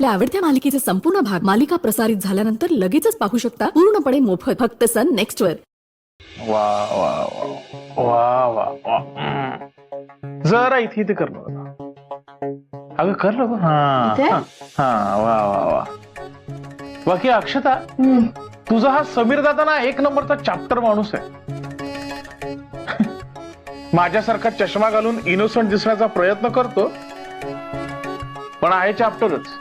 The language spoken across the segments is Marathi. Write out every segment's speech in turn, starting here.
आपल्या आवडत्या मालिकेचे संपूर्ण भाग मालिका प्रसारित झाल्यानंतर लगेचच पाहू शकता पूर्णपणे मोफत फक्त सन नेक्स्ट वर। वा वा वा वा वा वा जरा इथे कर अगं कर ना हा वा वा वा बाकी अक्षता तुझा हा समीर दादा ना एक नंबरचा चॅप्टर माणूस आहे। माझ्यासारखा चष्मा घालून इनोसंट दिसण्याचा प्रयत्न करतो पण आहे चॅप्टरच।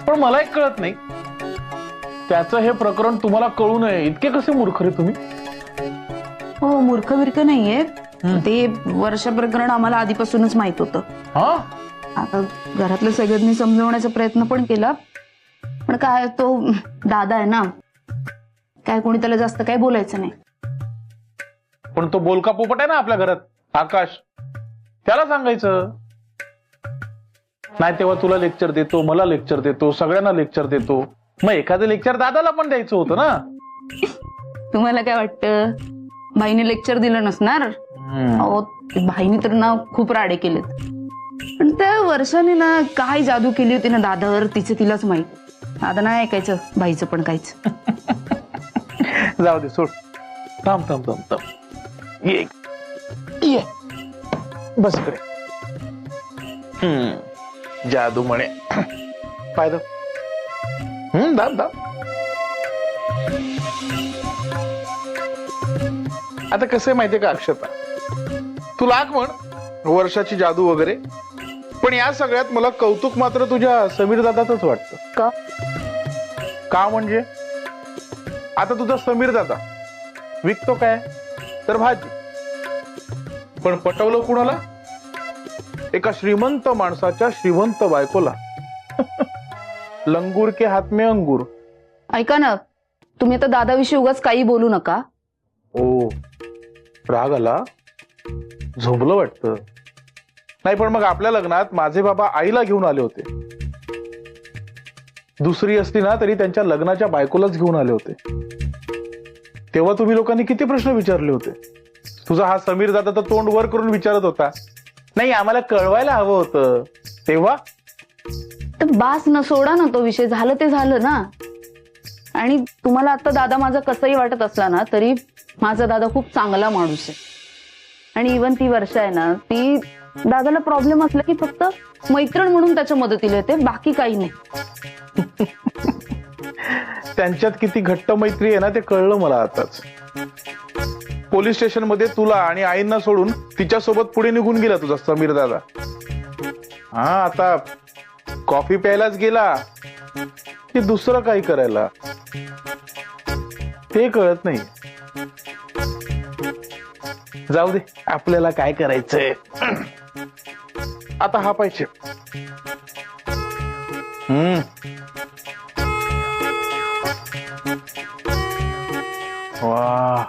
पण मला एक कळत नाही त्याचं हे प्रकरण तुम्हाला कळू नये इतके कसे मूर्ख रे तुम्ही? हो मूर्ख बिर्ख नाहीये ते वर्ष प्रकरण आम्हाला आधीपासूनच माहित होतं। आता घरातल्या सगळ्यांनी समजवण्याचा प्रयत्न पण केला पण काय तो दादा आहे ना काय कोणी त्याला जास्त काय बोलायचं नाही। पण तो बोलका पोपट आहे ना आपल्या घरात आकाश त्याला सांगायचं नाही तेव्हा तुला लेक्चर देतो मला लेक्चर देतो सगळ्यांना लेक्चर देतो मग एखादं लेक्चर दादाला पण द्यायचं होतं ना। तुम्हाला काय वाटतं भाईने लेक्चर दिलं नसणार? अहो भाईने तर ना खूप राडे केलेत पण त्या वर्षाने ना काय जादू केली होती ना दादावर तिचं तिलाच माहित। दादा नाही ऐकायचं भाईचं पण काहीच। जाऊ दे सोड थांब थांब थांब थांब ये बस करे जादू म्हणे फायदा दाब दाब आता कसं माहितीये का अक्षता तू लाग म्हण वर्षाची जादू वगैरे पण या सगळ्यात मला कौतुक मात्र तुझ्या समीर दादाच वाटतं। का म्हणजे आता तुझा समीर दादा विकतो काय तर भाजी पण पटवलं कुणाला? एका श्रीमंत माणसाच्या श्रीमंत बायकोला। लंगूर के हात में अंगूर। ऐका ना तुम्ही आता दादाविषयी उगाच काही बोलू नका। ओ राग आला झोपलं वाटतं। नाही पण मग आपल्या लग्नात माझे बाबा आईला घेऊन आले होते दुसरी असती ना तरी त्यांच्या लग्नाच्या बायकोलाच घेऊन आले होते तेव्हा तुम्ही लोकांनी किती प्रश्न विचारले होते। तुझा हा समीर दादा तर तोंड वर करून विचारत होता नाही आम्हाला कळवायला हवं होतं तेव्हा। तर बास न सोडा ना तो विषय झालं ते झालं ना। आणि तुम्हाला आता दादा माझा कसंही वाटत असला ना तरी माझा दादा खूप चांगला माणूस आहे आणि इव्हन ती वर्षा आहे ना ती दादाला प्रॉब्लेम असला की फक्त मैत्रीण म्हणून त्याच्या मदतीला येते बाकी काही नाही। त्यांच्यात किती घट्ट मैत्री आहे ना ते कळलं मला आताच। पोलीस स्टेशन मध्ये तुला आणि आईंना सोडून तिच्या सोबत पुढे निघून गेला तुझा समीर दादा। हा आता कॉफी प्यायलाच गेला की दुसरं काही करायला ते कळत नाही। जाऊ दे आपल्याला काय करायचंय आता हा पाहिजे। वा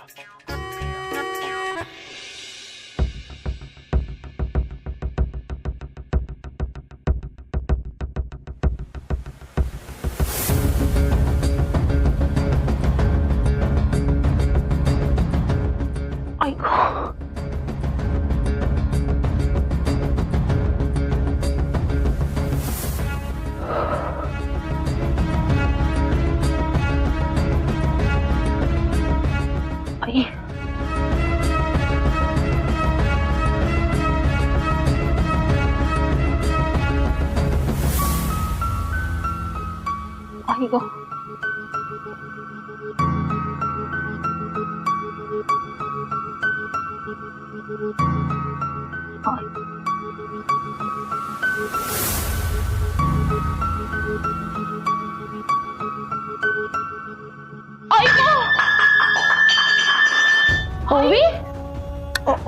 ओवी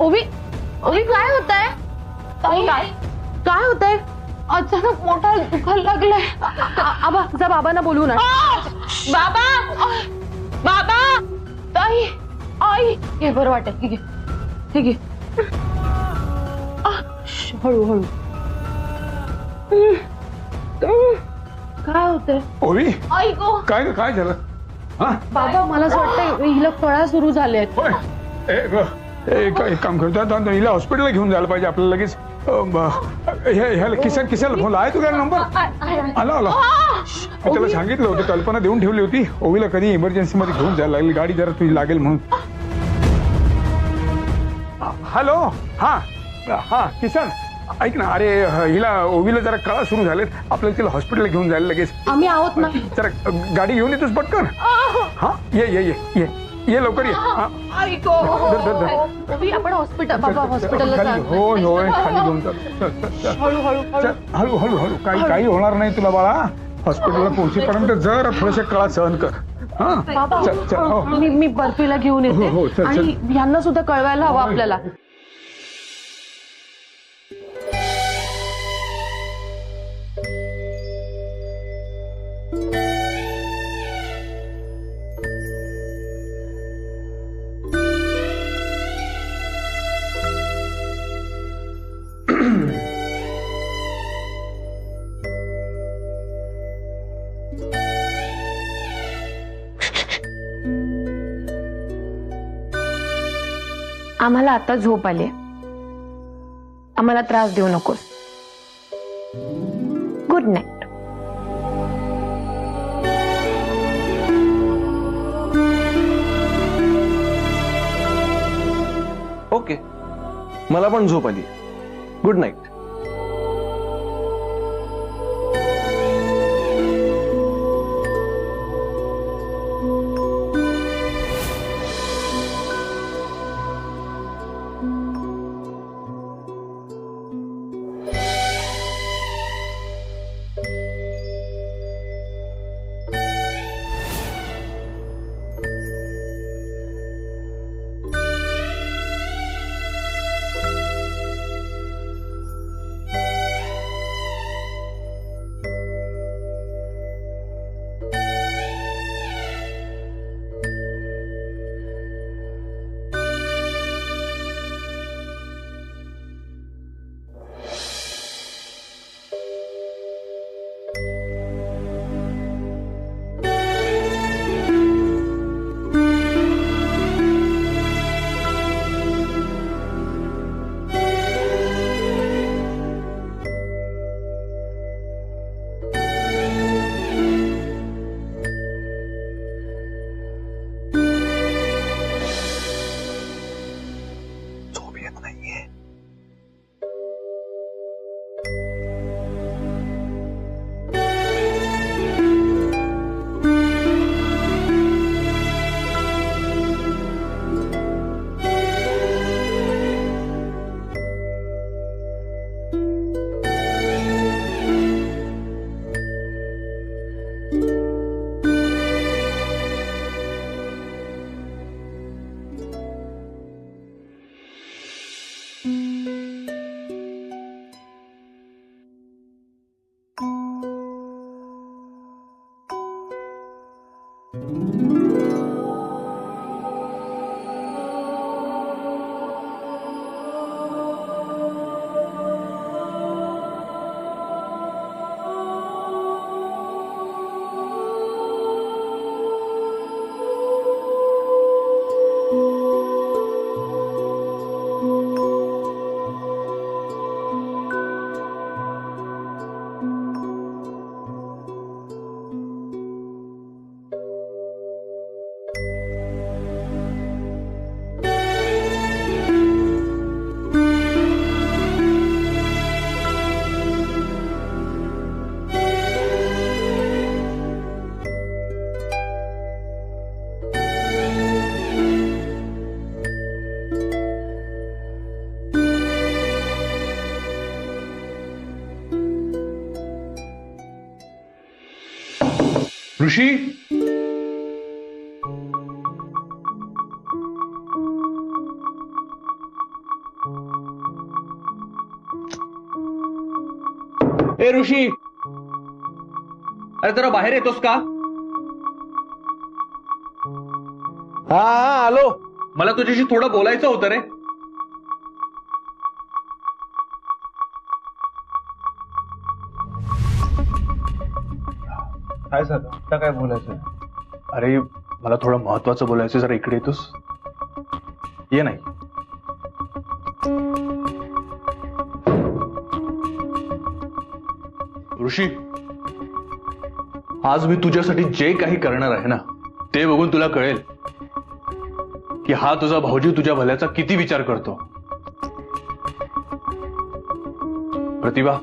ओवी ओवी काय होतंय? काय होतंय? अचानक मोठा दुखायला लागलाय। आबा जा बाबांना बोलू ना। बाबा बाबा ताई आई हे बरं वाटत ठीक आहे ठीक आहे हळू हळू काय होतंय? ओवी आई गो काय काय झालं? हा बाबा मला असं वाटतं हिला कळा सुरू झाले। एक काम करतो हिला हॉस्पिटलला घेऊन जायला पाहिजे आपल्याला लगेच। किसन किसन फोन आहे तुझा नंबर आला आला त्याला सांगितलं होतं कल्पना देऊन ठेवली होती ओवीला कधी इमर्जन्सी मध्ये घेऊन जायला लागली गाडी जरा तुझी लागेल म्हणून हॅलो हा हा किसन ऐक ना अरे हिला ओवीला जरा कळा सुरू झालेत आपल्याला तिला हॉस्पिटलला घेऊन जायला लगेच आम्ही आहोत ना जरा गाडी घेऊन येतोस पटकन हा ये लवकर ये हा. आपण हॉस्पिटल बाबा हॉस्पिटलला होय होय खाली घेऊन चल हळू हळू हळू काही होणार नाही तुला बाळा हॉस्पिटलला पोहोचेपर्यंत जरा थोडेसे कळा सहन कर हा चल चल हो मी बर्फीला घेऊन हो, हो, येते चल, चल. आणि यांना सुद्धा कळवायला हवं आपल्याला आम्हाला आता झोप आली आम्हाला त्रास देऊ नकोस गुड नाईट ओके मला पण झोप आली गुड नाईट ऋषी ए ऋषी अरे जरा बाहेर येतोस का हा आलो मला तुझ्याशी थोडं बोलायचं होतं रे काय झालं आता काय बोलायचं अरे मला थोडं महत्वाचं बोलायचं जरा इकडे येतोस ये नाही ऋषी, आज मी तुझ्यासाठी जे काही करणार आहे ना ते बघून तुला कळेल की हा तुझा भाऊजी तुझ्या भल्याचा किती विचार करतो. प्रतिभा,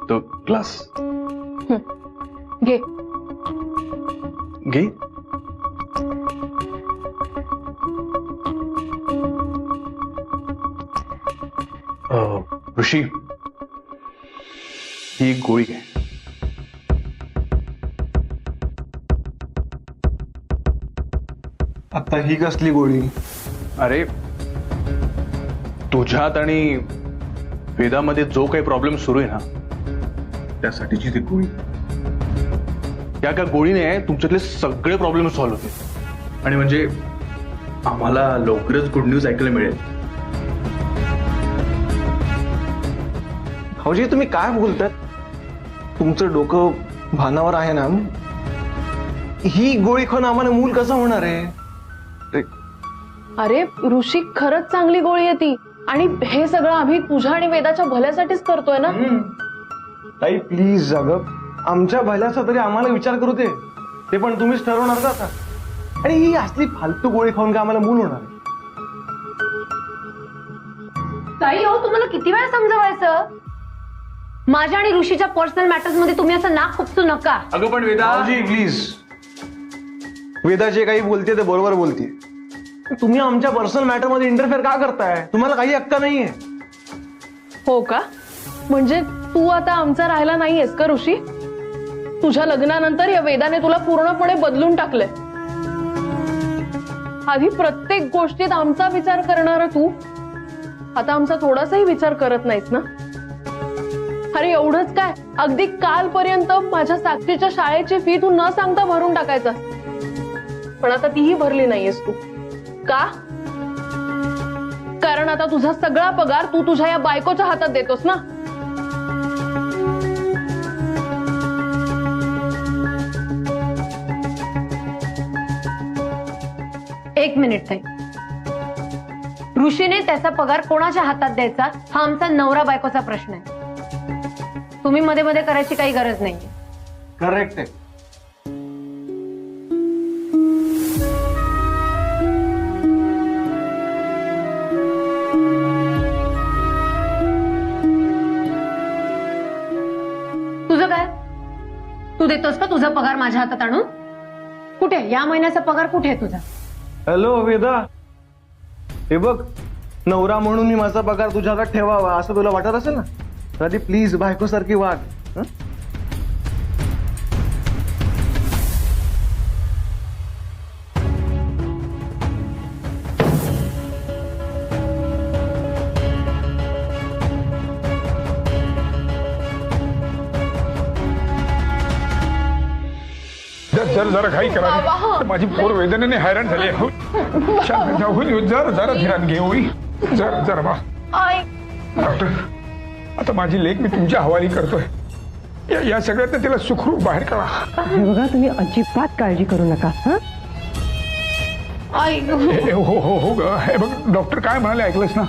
तो ग्लास घे. घे. ऋषी, ही एक गोळी घे. आता ही कसली गोळी? अरे, तुझ्यात आणि वेदामध्ये जो काही प्रॉब्लेम सुरू आहे ना त्यासाठीची ती गोळी. त्या का गोळीने तुमच्यातले सगळे प्रॉब्लेम सॉल्व्ह होते आणि म्हणजे आम्हाला लवकरच गुड न्यूज ऐकायला मिळेल. भाऊजी तुम्ही काय बोलतात? तुमचं डोकं भानावर आहे ना? ही गोळी खाऊन आम्हाला मूल कसं होणार आहे? अरे ऋषी, खरंच चांगली गोळी आहे ती. आणि हे सगळं आम्ही तुझ्या आणि वेदाच्या भल्यासाठीच करतोय ना. ताई प्लीज, अगं आमच्या भल्याचा तरी आम्हाला विचार करू दे. ते पण तुम्हीच ठरवणार का आता? आणि ही असली फालतू गोळी खाऊन का आम्हाला मूल होणार आहे? ताई हो, तुम्हाला किती वेळा समजवायचं? माझ्या आणि ऋषीच्या पर्सनल मॅटर्स मध्ये तुम्ही असं नाक खुपसू नका. अगं पण वेदा, भाऊजी प्लीज, वेदा जे काही बोलते ते बरोबर बोलते. तुम्ही आमच्या पर्सनल मॅटर मध्ये इंटरफेअर का करताय? तुम्हाला काही हक्क नाहीये. हो का? म्हणजे तू आता आमचा राहिला नाहीयेस का ऋषी? तुझ्या लग्नानंतर या वेदाने तुला पूर्णपणे बदलून टाकलंय. आधी प्रत्येक गोष्टीत आमचा विचार करणारा तू आता आमचा थोडासाही विचार करत नाहीस ना. अरे एवढंच काय, अगदी कालपर्यंत माझ्या साक्षीच्या शाळेची फी तू न सांगता भरून टाकायचा, पण आता तीही भरली नाहीयेस तू. का? कारण आता तुझा सगळा पगार तू तुझ्या या बायकोच्या हातात देतोस ना. एक मिनिट ताई, ऋषीने त्याचा पगार कोणाच्या हातात द्यायचा हा आमचा नवरा बायकोचा प्रश्न आहे. तुम्ही मध्ये मध्ये करायची काही गरज नाहीये. करेक्ट आहे. तुझं काय? तू देतोस का तुझा पगार माझ्या हातात आणून? कुठे या महिन्याचा पगार कुठे आहे तुझा? हॅलो वेदा, हे बघ, नवरा म्हणून मी माझा पगार तुझ्या हातात ठेवावा असं तुला वाटत असेल ना, तर आधी प्लीज बायकोसारखी वाग. हं? जर जरा घाई करा रे. माझी पोर वेदनेने हैराण झाली आहे. शांत जा, होईल. जरा धीरान घे. होई जरा बा. डॉक्टर, आता माझी लेक मी तुमच्या हवाली करतोय. या सगळ्यात तिला सुखरूप बाहेर काढा. बघा, तुम्ही अजिबात काळजी करू नका. हो ग. हे बघ, डॉक्टर काय म्हणाले ऐकलंस ना?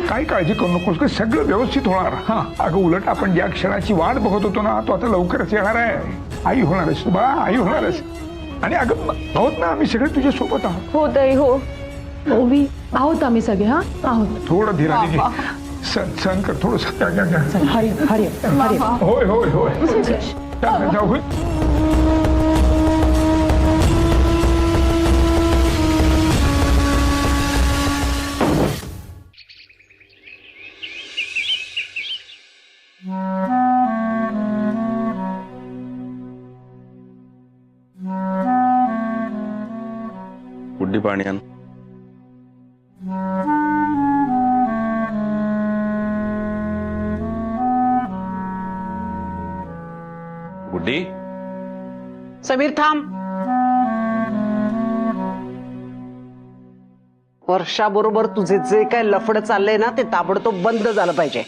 काही काळजी करू नकोस, सगळं व्यवस्थित होणार. हा अगं, उलट आपण ज्या क्षणाची वाट बघत होतो ना तो आता लवकरच येणार आहे. आई होणारच बा, आई होणारच. आणि अगं आहोत ना आम्ही सगळे तुझ्या सोबत आहोत. हो ताई, हो. ओवी, आहोत आम्ही सगळे. हा आहोत. थोडं धीराने घे. सहन कर थोडस. हरी हरी हरी. होय होय होय. जाऊ होय. गुड्डी पाणी आण. गुड्डी, समीर थांब. वर्षाबरोबर तुझे जे काय लफड चाललंय ना ते ताबडतोब बंद झालं पाहिजे.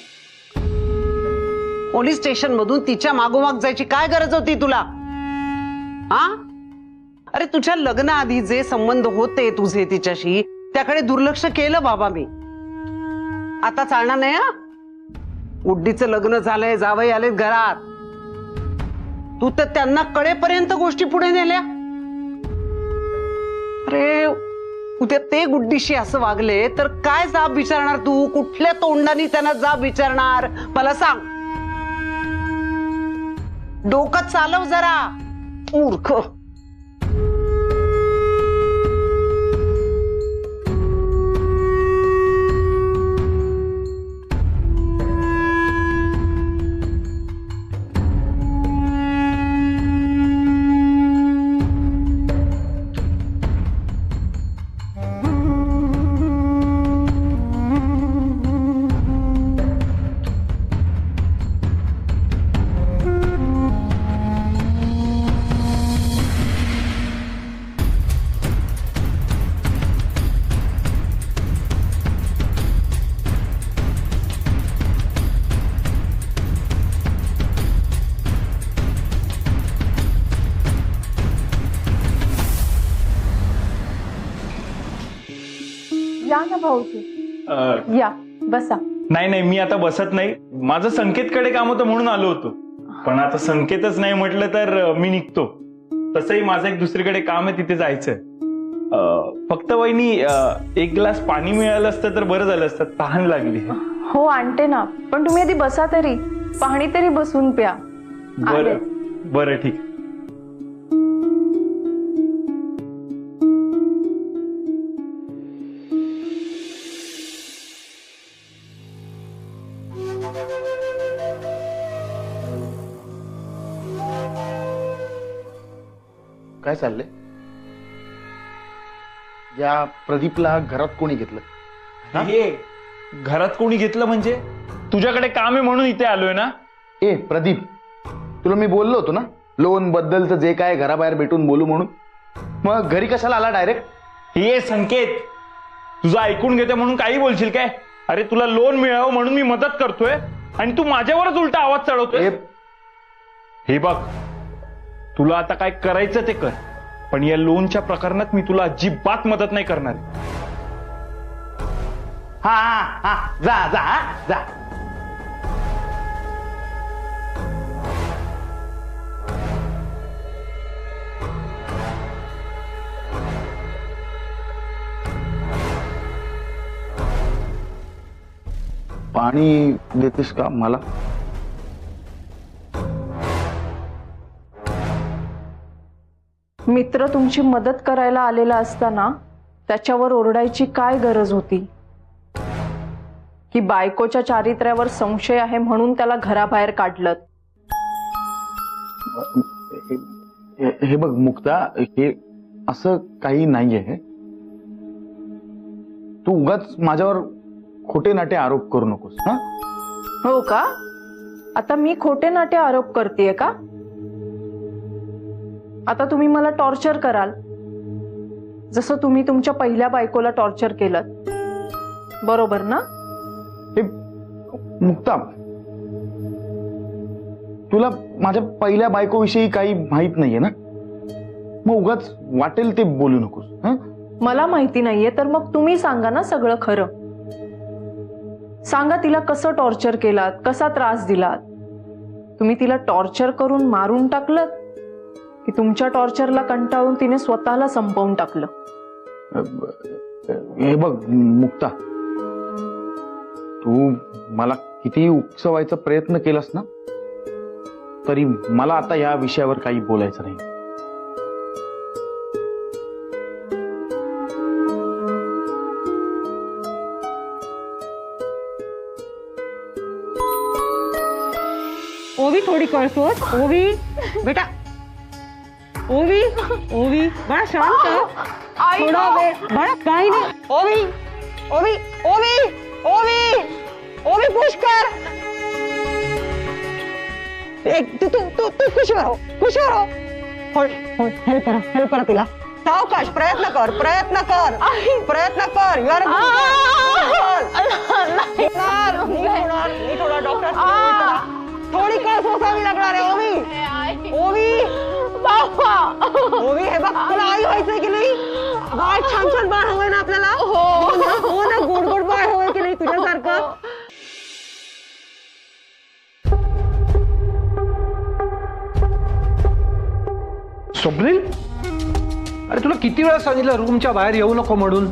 पोलीस स्टेशन मधून तिच्या मागोमाग जायची काय गरज होती तुला? हा? अरे तुझ्या लग्नाआधी जे संबंध होते तुझे तिच्याशी त्याकडे दुर्लक्ष केलं बाबा मी. आता चालणार नाही. हा, गुड्डीचं लग्न झालंय, जावई आलेत घरात. तू तर त्यांना कळेपर्यंत गोष्टी पुढे नेल्या. अरे उद्या ते गुड्डीशी असं वागले तर काय जाब विचारणार तू? कुठल्या तोंडाने त्यांना जाब विचारणार मला सांग. डोकं चालव जरा मूर्ख. या ना भाऊजी, या बसा. नाही नाही, मी आता बसत नाही. माझं संकेतकडे काम होतं म्हणून आलो होतो, पण आता संकेतच नाही म्हटलं तर मी निघतो. तसंही माझं एक दुसरीकडे काम आहे, तिथे जायचंय. फक्त वहिनी, एक ग्लास पाणी मिळालं असतं तर बरं झालं असतं, तहान लागली. हो आणते ना, पण तुम्ही आधी बसा तरी, पाणी तरी बसून प्या. बरं बरं ठीक. काय चाललंय? या प्रदीपला घरात कोणी घेतलं? हे घरात कोणी घेतलं म्हणजे? तुझ्याकडे काम आहे म्हणून इथे आलोय ना. ए प्रदीप, तुला मी बोललो होतो ना लोन बद्दलचं जे काय घराबाहेर भेटून बोलू म्हणून, मग घरी कशाला आला डायरेक्ट? हे संकेत, तुझं ऐकून घेते म्हणून काही बोलशील काय? अरे तुला लोन मिळावं म्हणून मी मदत करतोय आणि तू माझ्यावरच उलटा आवाज चढवतोय. हे बघ, तुला आता काय करायचं ते कर, पण या लोनच्या प्रकरणात मी तुला अजिबात मदत नाही करणार. हा हा, जा जा जा. पाणी देतेस का मला? मित्र तुमची मदत करायला आलेला असताना त्याच्यावर ओरडायची काय गरज होती? की बायकोच्या चारित्र्यावर संशय आहे म्हणून त्याला घराबाहेर काढलं. हे बघ मुक्ता, हे असं काही नाहीये. तू उगाच माझ्यावर खोटे नाटे आरोप करू नकोस. हा, हो का? आता मी खोटे नाटे आरोप करतेय का? आता तुम्ही मला टॉर्चर कराल, जसं तुम्ही तुमच्या पहिल्या बायकोला टॉर्चर केलं, बरोबर ना? हे मुक्ता, तुला माझ्या पहिल्या बायकोविषयी काही माहित नाहीये ना, मग उगाच वाटेल ते बोलू नकोस. मला माहिती नाहीये तर मग तुम्ही सांगा ना सगळं खरं. सांगा तिला कसं टॉर्चर केलात, कसा त्रास दिलात. तुम्ही तिला टॉर्चर करून मारून टाकलं की तुमच्या टॉर्चरला कंटाळून तिने स्वतःला संपवून टाकलं? हे बघ मुक्ता, तू मला कितीही उकसवायचा प्रयत्न केलास ना, तरी मला आता या विषयावर काही बोलायचं नाही. ओवी थोडी कळसोस. ओवी बेटा, ओवी ओवी बाळा शांत, थोडा वेळ बाळा, काही नाही. ओवी ओवी ओवी ओवी ओवी पुष्कर, एक तू तू तू तू खुशीवर हो, खुशीवर हो. हेल्प करा तिला. सावकाश, प्रयत्न कर, प्रयत्न कर, प्रयत्न कर. युआर थोडा डॉक्टर, थोडी कळ सोसावी लागणार आहे. ओवी ओवी ओवी, हे बघ, तुला आई व्हायचंय की नाही? बाळ छान छान बाळ हवंय ना आपल्याला? हो ना, गोड गोड बाळ हवंय की नाही तुझ्यासारखं? स्वप्नील, अरे तुला किती वेळा सांगितलं रूमच्या बाहेर येऊ नको म्हणून.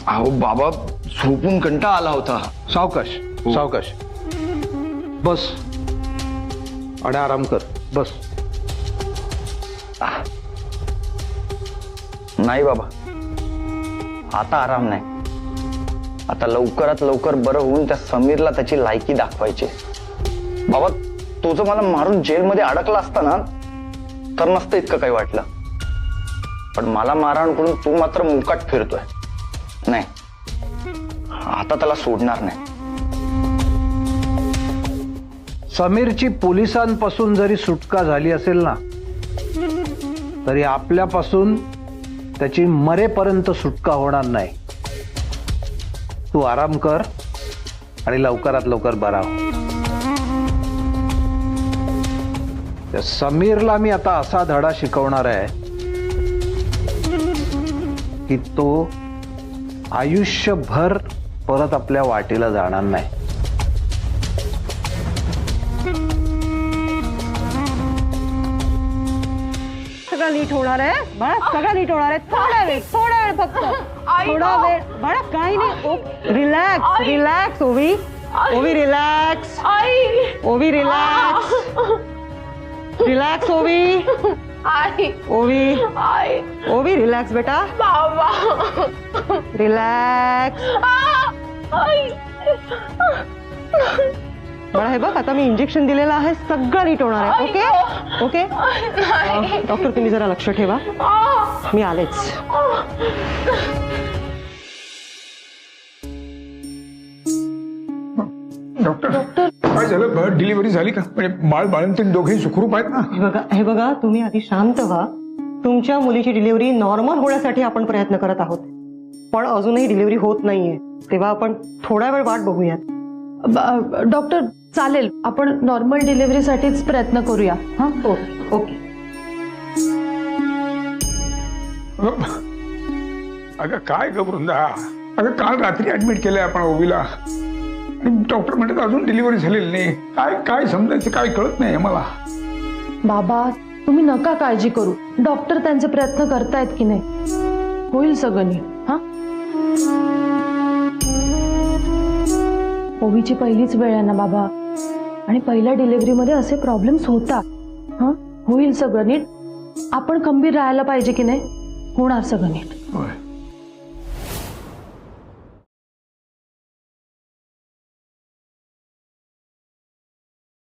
अहो बाबा, झोपून कंटाळा आला होता. सावकाश सावकाश, बस आणि आराम कर, बस. नाही बाबा, आता आराम नाही. आता लवकरात लवकर बरं होऊन त्या समीरला त्याची लायकी दाखवायची. बाबा, तो जर मला मारून जेलमध्ये अडकला असता ना, तर नसतं इतकं काही वाटलं. पण मला मारहाण करून तू मात्र मुकाट फिरतोय. नाही, आता त्याला सोडणार नाही. समीरची पोलिसांपासून जरी सुटका झाली असेल ना, तरी आपल्यापासून त्याची मरेपर्यंत सुटका होणार नाही. तू आराम कर आणि लवकरात लवकर बरा हो. त्या समीरला मी आता असा धडा शिकवणार आहे की तो आयुष्यभर परत आपल्या वाटेला जाणार नाही. सगळं नीट होणार आहे बाळा, सगळं नीट होणार आहे. थोडा वेळ फक्त, थोडा वेळ बाळा, काही नाही. रिलॅक्स रिलॅक्स ओवी, ओवी रिलॅक्स, ओवी रिलॅक्स, रिलॅक्स ओवी, ओवी, ओवी रिलॅक्स बेटा, रिलॅक्स. बाळा हे बघ, आता मी इंजेक्शन दिलेलं आहे, सगळं नीट होणार आहे. ओके ओके डॉक्टर, तुम्ही जरा लक्ष ठेवा, मी आलेच. डॉक्टर काय झालं? डिलिव्हरी झाली का? म्हणजे बाळ बाळंतीण दोघेही सुखरूप आहेत ना? हे बघा, तुम्ही आधी शांत व्हा. तुमच्या मुलीची डिलिव्हरी नॉर्मल होण्यासाठी आपण प्रयत्न करत आहोत, पण अजूनही डिलिव्हरी होत नाहीये, तेव्हा आपण थोडा वेळ वाट बघूयात. डॉक्टर चालेल, आपण नॉर्मल डिलिव्हरीसाठीच प्रयत्न करूया. हा, ओके. अगं काय ग वृंदा, अगं काल रात्री ऍडमिट केलंय आपण ओवीला, आणि डॉक्टर म्हणतात अजून डिलिव्हरी झालेली नाही. काय काय समजायचं, काय कळत नाही मला. बाबा तुम्ही नका काळजी करू, डॉक्टर त्यांचे प्रयत्न करतायत की नाही, होईल सगळं नीट. हा, ओवीची पहिलीच वेळ आहे ना बाबा, आणि पहिल्या डिलिव्हरीमध्ये असे प्रॉब्लेम्स होतात. हा, होईल सगळं नीट. आपण खंबीर राहायला पाहिजे की नाही, होणार सगळं नीट. होय.